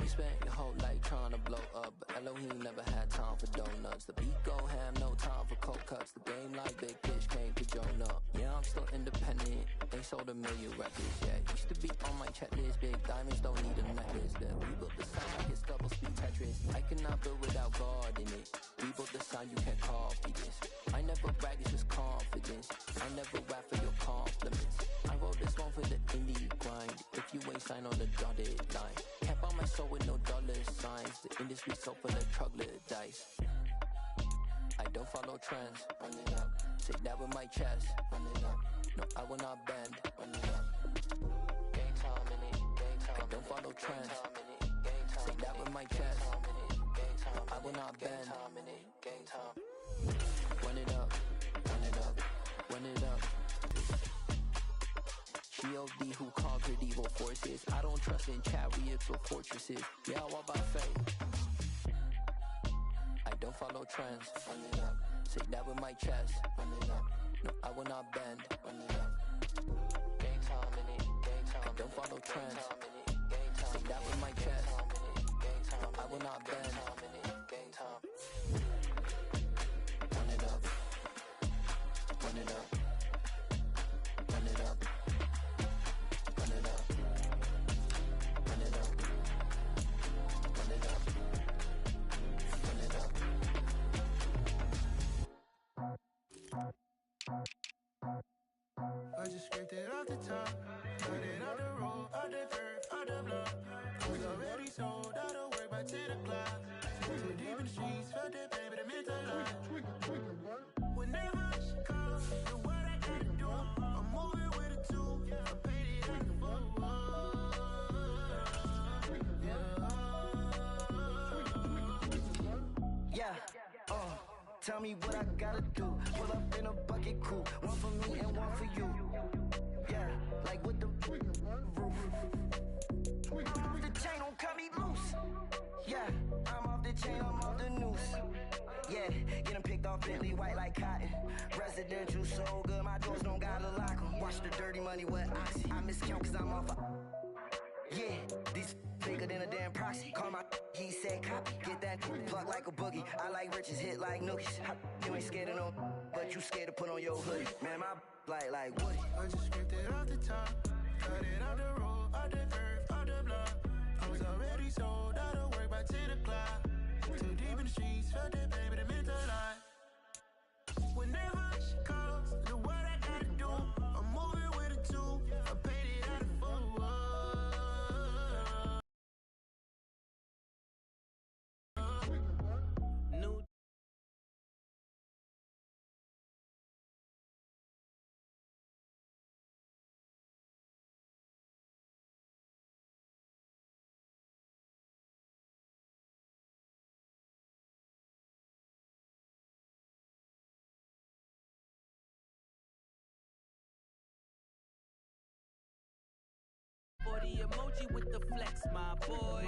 You spent your whole life trying to blow up, but Elohim never had time for donuts. The beat go ham, no time for cold cuts. The game like Big Fish came to Jonah. Yeah, I'm still independent, ain't sold a million records yet. Used to be on my checklist, big diamonds don't need a necklace. Then we built the sound like it's double speed Tetris. I cannot build without God in it. We built the sound, you can't copy this. I never brag, it's just confidence. I never rap for your compliments. I wrote this one for the indie grind. If you ain't signed on the dotted line, can't buy my soul with no dollar signs. The industry so full of troglodytes. I don't follow trends. Run it up. Say that with my chest. Run it up. No, I will not bend. Run it up. Game time in it. Game time. I don't follow trends. Say that with my chest. No, I will not bend. Game time. Run it up. Run it up. Run it up. G.O.D. who conquered evil forces. I don't trust in chariots or fortresses. Yeah, I walk by faith. I don't follow trends. Run it up. Say that with my chest. Run it up. No, I will not bend. Run it up. Game time in it. Game time. I don't follow trends. Say that with my chest. No, I will not bend. Game time. Run it up. Run it up. Run it up. Run it up. Run it up. Run it up. Run it up. I just scraped it off the top, got it off the road, out the curve, out the block. I was already sold out of work by 10 o'clock. Too deep in the streets, felt that pain, but I meant a lot. Whenever she calls, know what I gotta do. I'm moving with a two, I paid it out the book. Yeah, tell me what I gotta do. Pull up in a bucket crew, one for me and one for you. Yeah, like with the roof. I'm off the chain, don't cut me loose. Yeah, I'm off the chain, I'm off the noose. Yeah, getting picked off Bentley, white like cotton. Residential so good, my doors don't gotta lock 'em. Watch the dirty money with Oxy. I miscount cause I'm off yeah, these bigger than a damn proxy. Call my he said copy. Get that plug like a boogie. I like riches, hit like nookies. You ain't scared of no, but you scared to put on your hoodie. Man, my like Woody. I just scraped it off the top, got it off the road, out the curve, out the block. I was already sold out of work by 10 o'clock. Too deep in the streets, felt that pain, but it meant a lot. Whenever she calls, know what I gotta do. I'm moving with a two, I paid it out of full. New Or the emoji with the flex, my boy.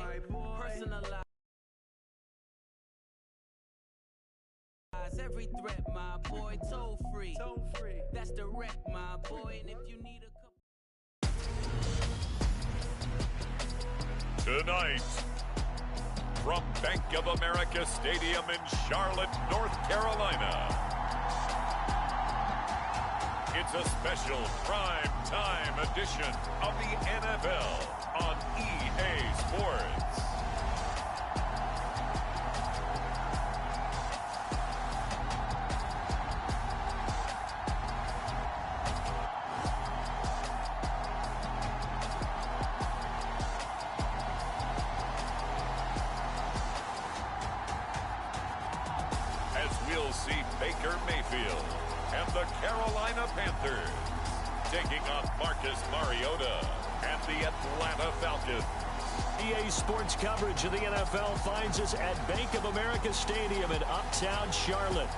Personalize every threat, my boy. Toll free. That's direct, my boy. And if you need a couple. Tonight, from Bank of America Stadium in Charlotte, North Carolina, it's a special prime time edition of the NFL on EA Sports. As we'll see Baker Mayfield and the Carolina Panthers taking on Marcus Mariota and the Atlanta Falcons. EA Sports coverage of the NFL finds us at Bank of America Stadium in Uptown Charlotte.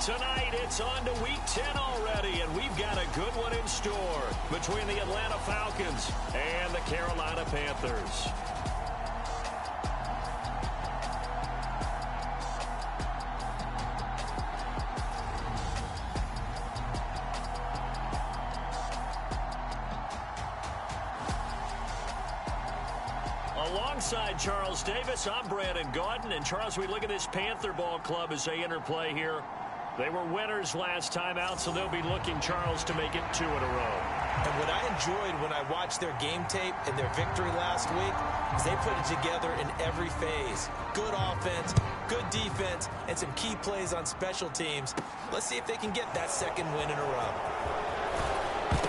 Tonight, it's on to Week 10 already, and we've got a good one in store between the Atlanta Falcons and the Carolina Panthers. Alongside Charles Davis, I'm Brandon Gaudin. And, Charles, we look at this Panther ball club as they interplay here. They were winners last time out, so they'll be looking, Charles, to make it 2 in a row. And what I enjoyed when I watched their game tape and their victory last week is they put it together in every phase. Good offense, good defense, and some key plays on special teams. Let's see if they can get that second win in a row.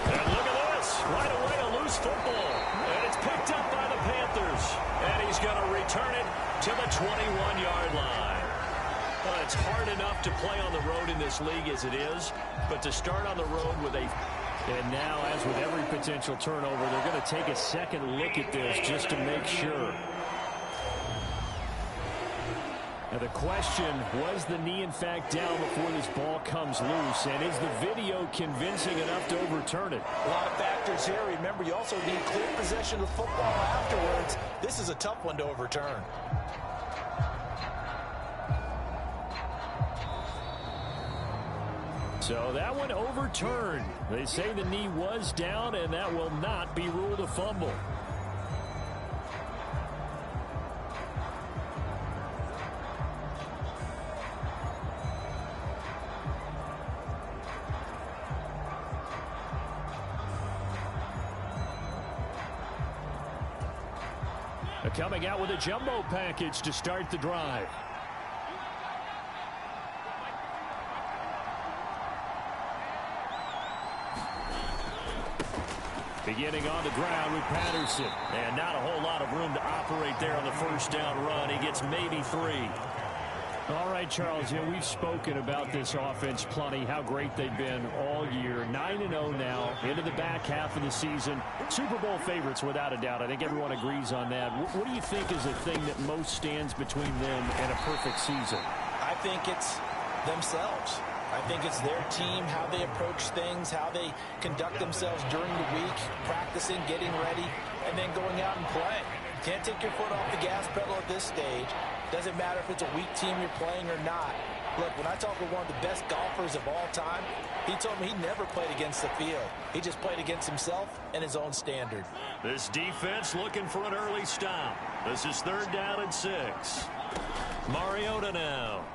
And look at this. Right away, a loose football. And it's picked up by the Panthers. And he's going to return it to the 21-yard line. Well, it's hard enough to play on the road in this league as it is, but to start on the road with a... And now, as with every potential turnover, they're going to take a second look at this just to make sure. Now the question, was the knee in fact down before this ball comes loose? And is the video convincing enough to overturn it? A lot of factors here. Remember, you also need clear possession of football afterwards. This is a tough one to overturn. So that one overturned. They say the knee was down, and that will not be ruled a fumble. Coming out with a jumbo package to start the drive. Beginning on the ground with Patterson. And not a whole lot of room to operate there on the first down run. He gets maybe 3. All right, Charles, we've spoken about this offense plenty, how great they've been all year. 9-0 now, into the back half of the season. Super Bowl favorites, without a doubt. I think everyone agrees on that. What do you think is the thing that most stands between them and a perfect season? I think it's themselves. I think it's their team, how they approach things, how they conduct themselves during the week, practicing, getting ready, and then going out and playing. You can't take your foot off the gas pedal at this stage. Doesn't matter if it's a weak team you're playing or not. Look, when I talk with one of the best golfers of all time, he told me he never played against the field. He just played against himself and his own standard. This defense looking for an early stop. This is 3rd down and 6. Mariota now.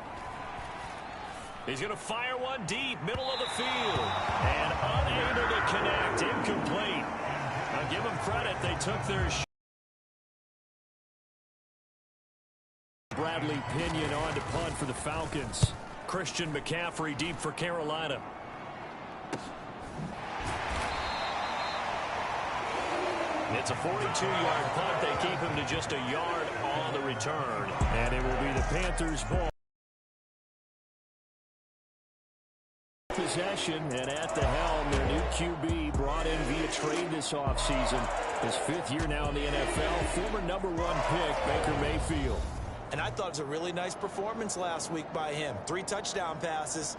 He's going to fire one deep, middle of the field. And unable to connect, incomplete. Now give them credit, they took their shot. Bradley Pinion on to punt for the Falcons. Christian McCaffrey deep for Carolina. It's a 42-yard punt. They keep him to just a yard on the return. And it will be the Panthers' ball. Possession, and at the helm, their new QB brought in via trade this offseason. His 5th year now in the NFL, former #1 pick, Baker Mayfield. And I thought it was a really nice performance last week by him. 3 touchdown passes.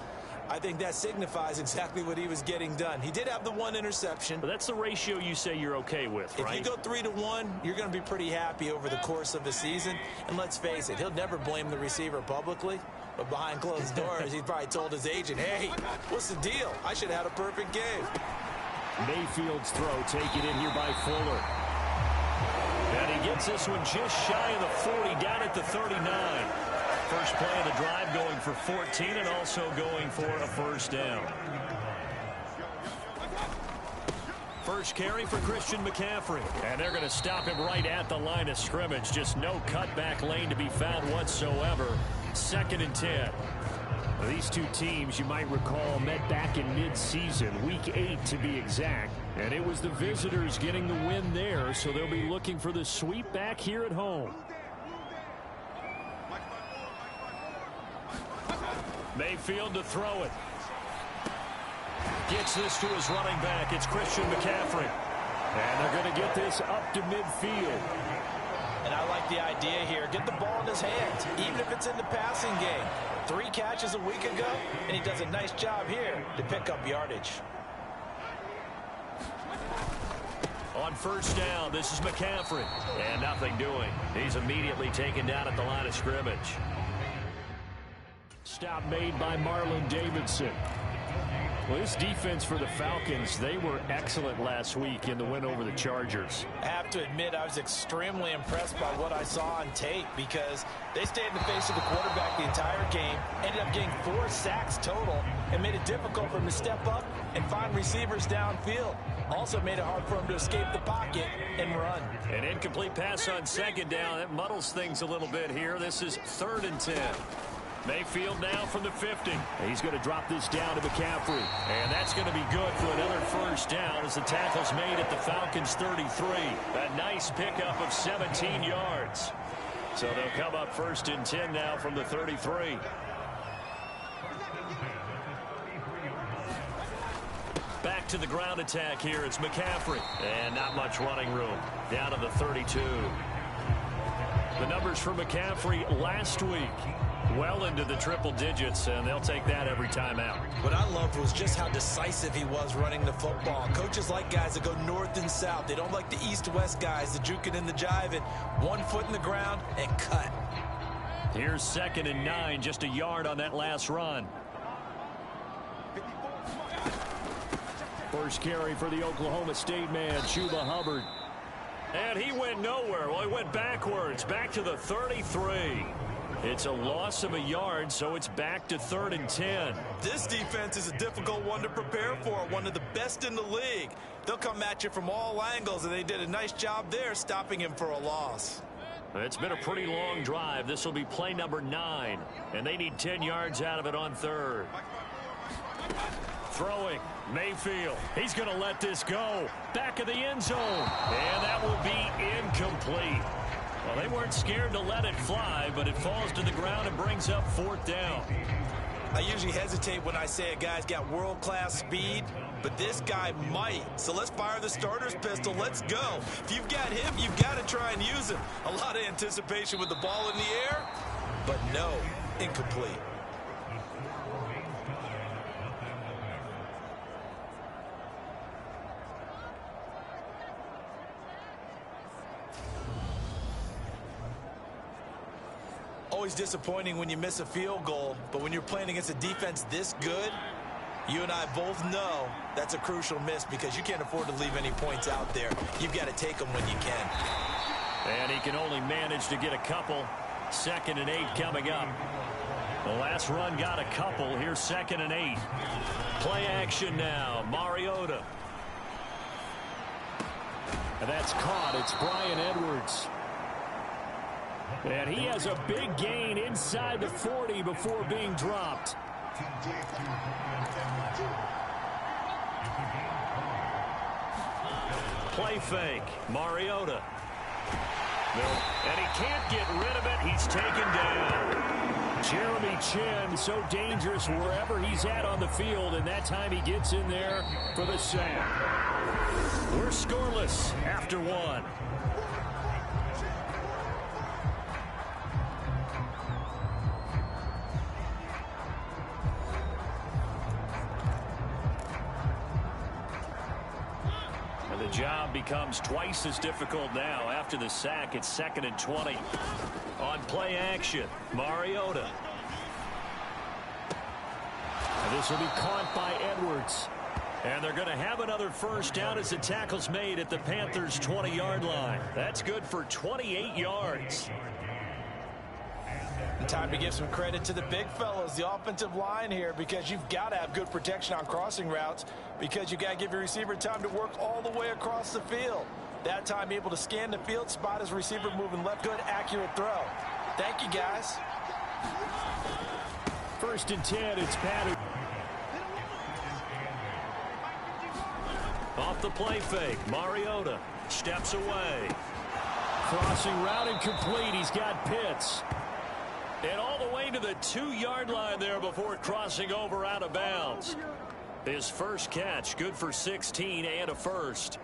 I think that signifies exactly what he was getting done. He did have the 1 interception. But that's the ratio you say you're okay with, right? If you go 3-1, you're going to be pretty happy over the course of the season. And let's face it, he'll never blame the receiver publicly. But behind closed doors, he probably told his agent, hey, what's the deal? I should have had a perfect game. Mayfield's throw taken in here by Fuller. And he gets this one just shy of the 40, down at the 39. First play of the drive going for 14 and also going for a first down. First carry for Christian McCaffrey. And they're going to stop him right at the line of scrimmage. Just no cutback lane to be found whatsoever. 2nd and 10. These two teams, you might recall, met back in mid-season, week 8 to be exact. And it was the visitors getting the win there, so they'll be looking for the sweep back here at home. Mayfield to throw it. Gets this to his running back. It's Christian McCaffrey. And they're going to get this up to midfield. And I like the idea here. Get the ball in his hands, even if it's in the passing game. 3 catches a week ago, and he does a nice job here to pick up yardage. On first down, this is McCaffrey. And nothing doing. He's immediately taken down at the line of scrimmage. Stop made by Marlon Davidson. Well, this defense for the Falcons, they were excellent last week in the win over the Chargers. I have to admit, I was extremely impressed by what I saw on tape because they stayed in the face of the quarterback the entire game, ended up getting 4 sacks total, and made it difficult for him to step up and find receivers downfield. Also made it hard for him to escape the pocket and run. An incomplete pass on second down. That muddles things a little bit here. This is 3rd and 10. Mayfield now from the 50. He's going to drop this down to McCaffrey. And that's going to be good for another first down as the tackle's made at the Falcons' 33. A nice pickup of 17 yards. So they'll come up 1st and 10 now from the 33. Back to the ground attack here. It's McCaffrey. And not much running room. Down to the 32. The numbers for McCaffrey last week. Well into the triple digits, and they'll take that every time out. What I loved was just how decisive he was running the football. Coaches like guys that go north and south. They don't like the east-west guys, the juking and the jiving. 1 foot in the ground and cut. Here's 2nd and 9, just a yard on that last run. First carry for the Oklahoma State man, Chuba Hubbard. And he went nowhere. Well, he went backwards, back to the 33. It's a loss of a yard, so it's back to 3rd and 10. This defense is a difficult one to prepare for, one of the best in the league. They'll come at you from all angles, and they did a nice job there stopping him for a loss. It's been a pretty long drive. This will be play number 9, and they need 10 yards out of it on 3rd. Throwing, Mayfield. He's going to let this go. Back of the end zone, and that will be incomplete. Well, they weren't scared to let it fly, but it falls to the ground and brings up 4th down. I usually hesitate when I say a guy's got world-class speed, but this guy might. So let's fire the starter's pistol. Let's go. If you've got him, you've got to try and use him. A lot of anticipation with the ball in the air, but no, incomplete. Always disappointing when you miss a field goal, but when you're playing against a defense this good, you and I both know that's a crucial miss because you can't afford to leave any points out there. You've got to take them when you can. And he can only manage to get a couple. 2nd and 8 coming up. The last run got a couple. Here's 2nd and 8. Play action now. Mariota. And that's caught. It's Bryan Edwards. And he has a big gain inside the 40 before being dropped. Play fake. Mariota. And he can't get rid of it. He's taken down. Jeremy Chinn, so dangerous wherever he's at on the field, and that time he gets in there for the sack. We're scoreless after 1. The job becomes twice as difficult now. After the sack, it's 2nd and 20. On play action, Mariota. And this will be caught by Edwards. And they're going to have another first down as the tackle's made at the Panthers' 20-yard line. That's good for 28 yards. Time to give some credit to the big fellows, the offensive line here, because you've got to have good protection on crossing routes because you got to give your receiver time to work all the way across the field. That time able to scan the field, spot his receiver moving left. Good, accurate throw. Thank you, guys. 1st and 10, it's Patterson. Off the play fake, Mariota steps away. Crossing route incomplete. He's got Pitts. And all the way to the 2-yard line there before crossing over out of bounds. His first catch, good for 16 and a first.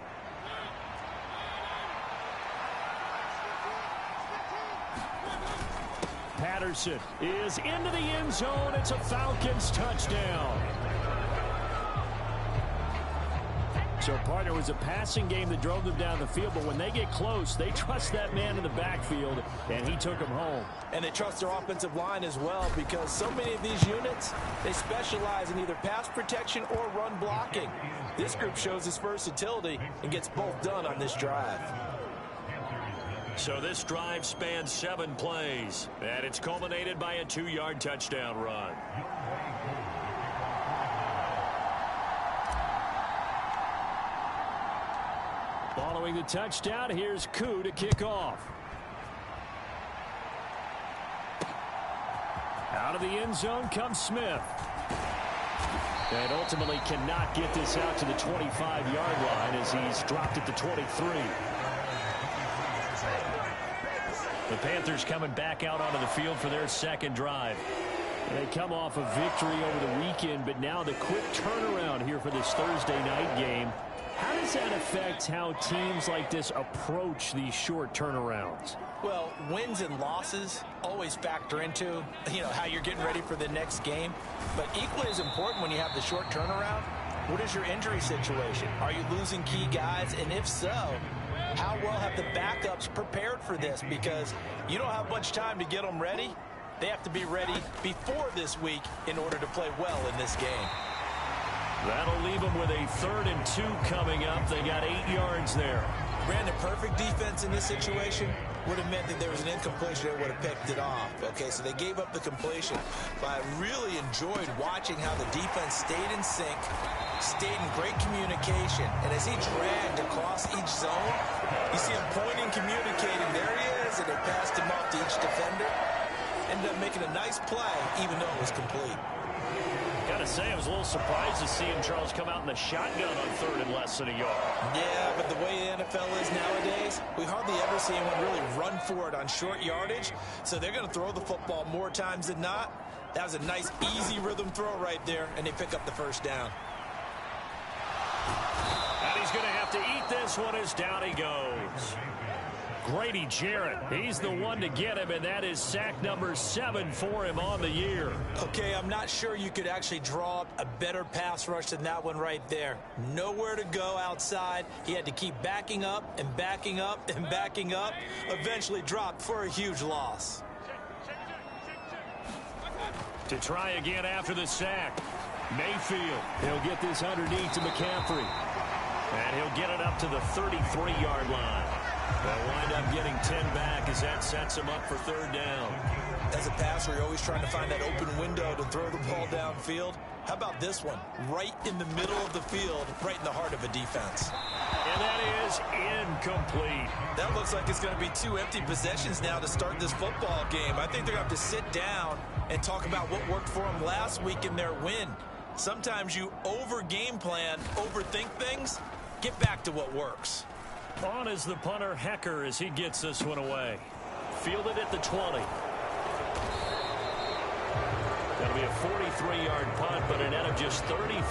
Patterson is into the end zone. It's a Falcons touchdown. So, partner, was a passing game that drove them down the field, but when they get close, they trust that man in the backfield, and he took them home. And they trust their offensive line as well, because so many of these units, they specialize in either pass protection or run blocking. This group shows its versatility and gets both done on this drive. So this drive spans 7 plays, and it's culminated by a 2-yard touchdown run. Following the touchdown, here's Koo to kick off. Out of the end zone comes Smith. And ultimately cannot get this out to the 25-yard line as he's dropped at the 23. The Panthers coming back out onto the field for their second drive. They come off a victory over the weekend, but now the quick turnaround here for this Thursday night game. How does that affect how teams like this approach these short turnarounds? Well, wins and losses always factor into, how you're getting ready for the next game. But equally as important when you have the short turnaround, what is your injury situation? Are you losing key guys? And if so, how well have the backups prepared for this? Because you don't have much time to get them ready. They have to be ready before this week in order to play well in this game. That'll leave them with a 3rd and 2 coming up. They got 8 yards there. Brandon, perfect defense in this situation would have meant that there was an incompletion that would have picked it off. Okay, so they gave up the completion. But I really enjoyed watching how the defense stayed in sync, stayed in great communication. And as he dragged across each zone, you see him pointing, communicating. There he is, and they passed him off to each defender. Ended up making a nice play, even though it was complete. Gotta say, I was a little surprised to see him, Charles, come out in the shotgun on 3rd and less than a yard. Yeah, but the way the NFL is nowadays, we hardly ever see anyone really run for it on short yardage. So they're going to throw the football more times than not. That was a nice, easy rhythm throw right there, and they pick up the first down. And he's going to have to eat this one as down he goes. Grady Jarrett, he's the one to get him, and that is sack number 7 for him on the year. Okay, I'm not sure you could actually draw up a better pass rush than that one right there. Nowhere to go outside. He had to keep backing up and backing up and backing up. Eventually dropped for a huge loss. To try again after the sack, Mayfield. He'll get this underneath to McCaffrey. And he'll get it up to the 33-yard line. They'll wind up getting 10 back as that sets him up for 3rd down. As a passer, you're always trying to find that open window to throw the ball downfield. How about this one? Right in the middle of the field, right in the heart of a defense. And that is incomplete. That looks like it's going to be 2 empty possessions now to start this football game. I think they're going to have to sit down and talk about what worked for them last week in their win. Sometimes you over-game plan, overthink things. Get back to what works. On is the punter, Hecker, as he gets this one away. Fielded at the 20. That'll be a 43-yard punt, but a net of just 33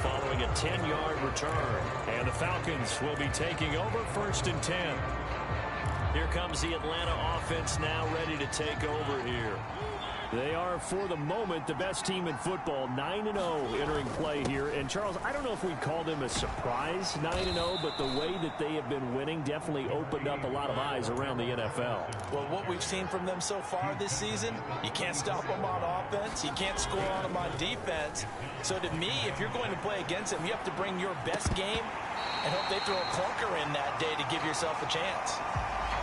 following a 10-yard return. And the Falcons will be taking over 1st and 10. Here comes the Atlanta offense now ready to take over here. They are, for the moment, the best team in football, 9-0 entering play here. And, Charles, I don't know if we'd call them a surprise 9-0, but the way that they have been winning definitely opened up a lot of eyes around the NFL. Well, what we've seen from them so far this season, you can't stop them on offense. You can't score on them on defense. So, to me, if you're going to play against them, you have to bring your best game and hope they throw a clunker in that day to give yourself a chance.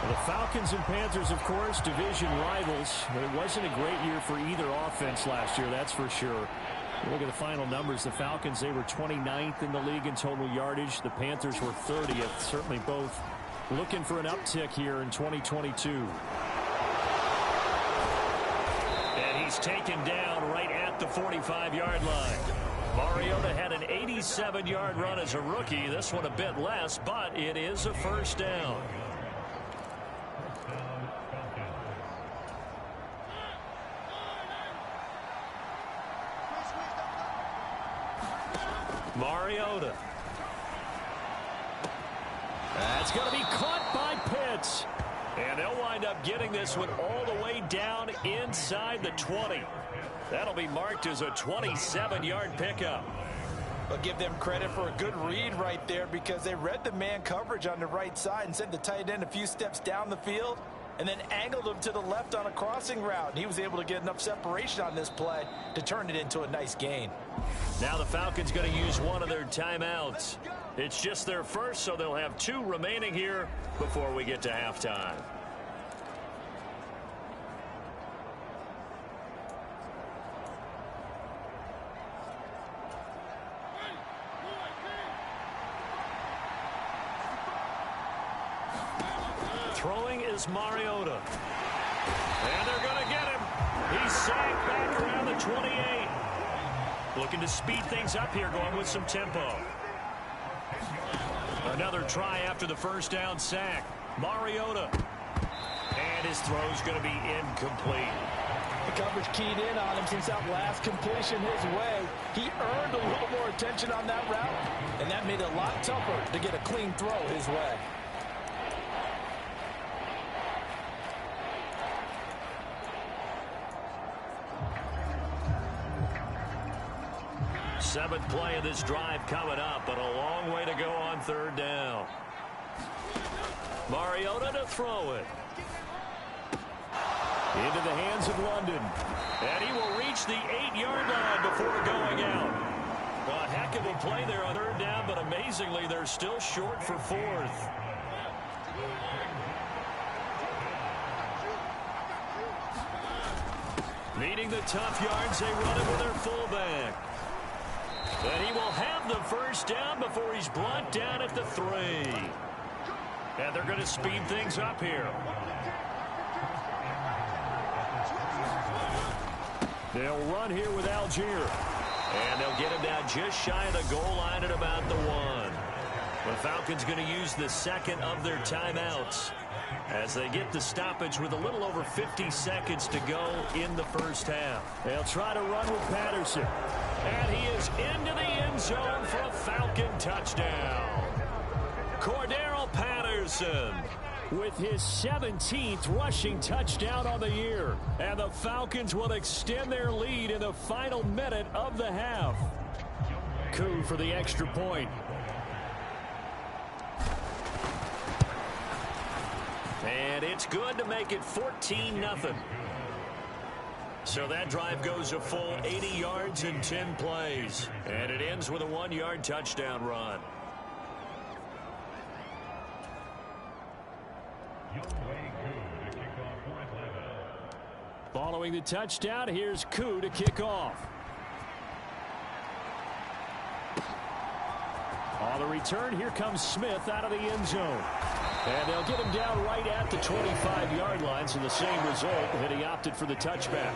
The Falcons and Panthers, of course, division rivals. But it wasn't a great year for either offense last year, that's for sure. Look at the final numbers. The Falcons, they were 29th in the league in total yardage. The Panthers were 30th. Certainly both looking for an uptick here in 2022. And he's taken down right at the 45-yard line. Mariota had an 87-yard run as a rookie. This one a bit less, but it is a 1st down. Mariota. That's going to be caught by Pitts. And they'll wind up getting this one all the way down inside the 20. That'll be marked as a 27-yard pickup. I'll give them credit for a good read right there because they read the man coverage on the right side and sent the tight end a few steps down the field and then angled him to the left on a crossing route. And he was able to get enough separation on this play to turn it into a nice gain. Now the Falcons going to use one of their timeouts. It's just their first, so they'll have 2 remaining here before we get to halftime. Throwing is Mariota. And they're going to get him. He's sacked back around the 28. Looking to speed things up here, going with some tempo. Another try after the first down sack. Mariota. And his throw's going to be incomplete. The coverage keyed in on him since that last completion his way. He earned a little more attention on that route, and that made it a lot tougher to get a clean throw his way. Seventh play of this drive coming up, but a long way to go on third down. Mariota to throw it. Into the hands of London. And he will reach the 8-yard line before going out. A heck of a play there on third down, but amazingly, they're still short for fourth. Needing the tough yards, they run it with their fullback. And he will have the first down before he's brought down at the 3. And they're going to speed things up here. They'll run here with Algier. And they'll get him down just shy of the goal line at about the 1. The Falcons going to use the second of their timeouts as they get the stoppage with a little over 50 seconds to go in the first half. They'll try to run with Patterson. And he is into the end zone for a Falcon touchdown. Cordarrelle Patterson with his 17th rushing touchdown on the year. And the Falcons will extend their lead in the final minute of the half. Coup for the extra point. And it's good to make it 14-0. So that drive goes a full 80 yards in 10 plays. And it ends with a 1-yard touchdown run. Following the touchdown, here's Koo to kick off. On the return, here comes Smith out of the end zone. And they'll get him down right at the 25-yard line, so the same result, and he opted for the touchback.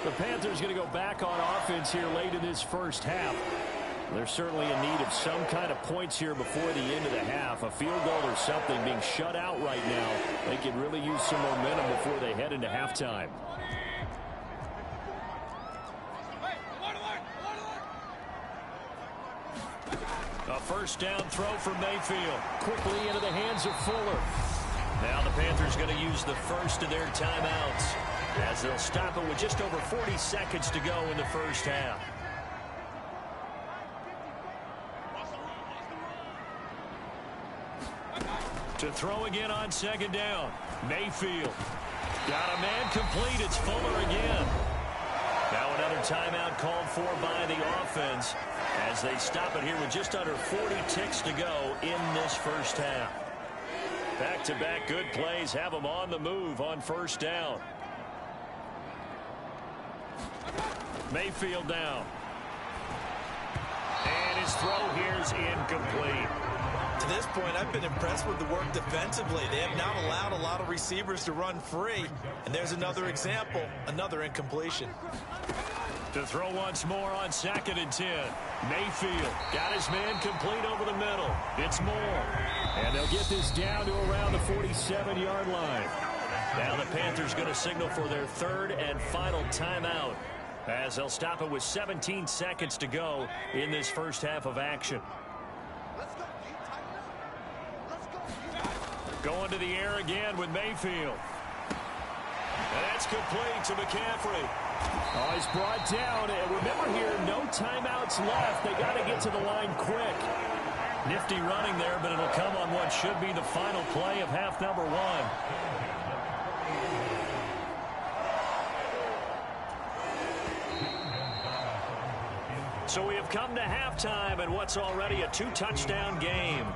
The Panthers going to go back on offense here late in this first half. They're certainly in need of some kind of points here before the end of the half. A field goal or something, being shut out right now. They can really use some momentum before they head into halftime. A first down throw for Mayfield. Quickly into the hands of Fuller. Now the Panthers going to use the first of their timeouts as they'll stop it with just over 40 seconds to go in the first half. To throw again on second down. Mayfield. Got a man complete. It's Fuller again. Now another timeout called for by the offense as they stop it here with just under 40 ticks to go in this first half. Back-to-back good plays have them on the move on first down. Mayfield down. And his throw here is incomplete. To this point, I've been impressed with the work defensively. They have not allowed a lot of receivers to run free. And there's another example, another incompletion. To throw once more on 2nd and 10. Mayfield got his man complete over the middle. It's Moore. And they'll get this down to around the 47-yard line. Now the Panthers going to signal for their third and final timeout as they'll stop it with 17 seconds to go in this first half of action. Going to the air again with Mayfield. And that's complete to McCaffrey. Oh, he's brought down. And remember here, no timeouts left. They got to get to the line quick. Nifty running there, but it'll come on what should be the final play of half number one. So we have come to halftime in what's already a two-touchdown game.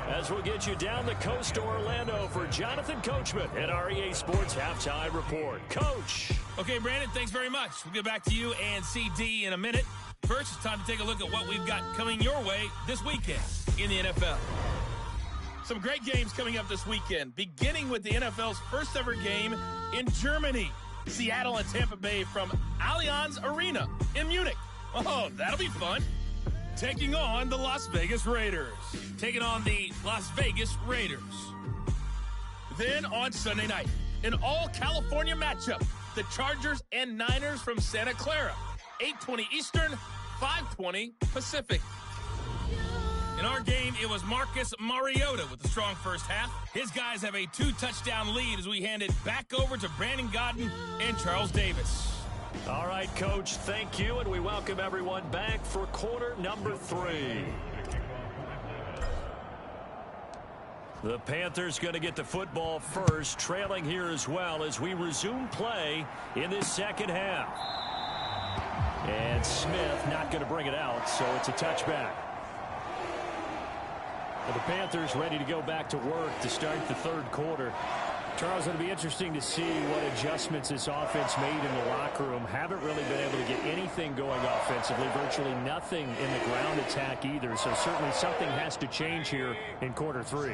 As we'll get you down the coast to Orlando for Jonathan Coachman at our EA Sports Halftime Report. Coach. Okay, Brandon, thanks very much. We'll get back to you and CD in a minute. First, it's time to take a look at what we've got coming your way this weekend in the NFL. Some great games coming up this weekend, beginning with the NFL's first ever game in Germany. Seattle and Tampa Bay from Allianz Arena in Munich. Oh, that'll be fun. Taking on the Las Vegas Raiders. Taking on the Las Vegas Raiders. Then on Sunday night, an all-California matchup. The Chargers and Niners from Santa Clara. 8:20 Eastern, 5:20 Pacific. In our game, it was Marcus Mariota with a strong first half. His guys have a 2-touchdown lead as we hand it back over to Brandon Godden and Charles Davis. All right, Coach, thank you, and we welcome everyone back for quarter number 3. The Panthers going to get the football first, trailing here as well as we resume play in this second half. And Smith not going to bring it out, so it's a touchback. Well, the Panthers ready to go back to work to start the third quarter. Charles, it'll be interesting to see what adjustments this offense made in the locker room. Haven't really been able to get anything going offensively, virtually nothing in the ground attack either. So certainly something has to change here in quarter 3.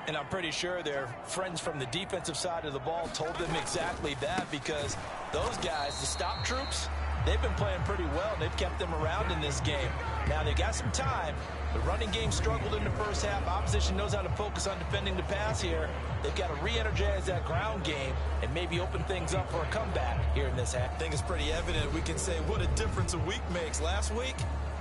And I'm pretty sure their friends from the defensive side of the ball told them exactly that, because those guys, the stop troops, they've been playing pretty well. They've kept them around in this game. Now they got some time. The running game struggled in the first half. Opposition knows how to focus on defending the pass here. They've got to re-energize that ground game and maybe open things up for a comeback here in this half. I think it's pretty evident. We can say what a difference a week makes. Last week,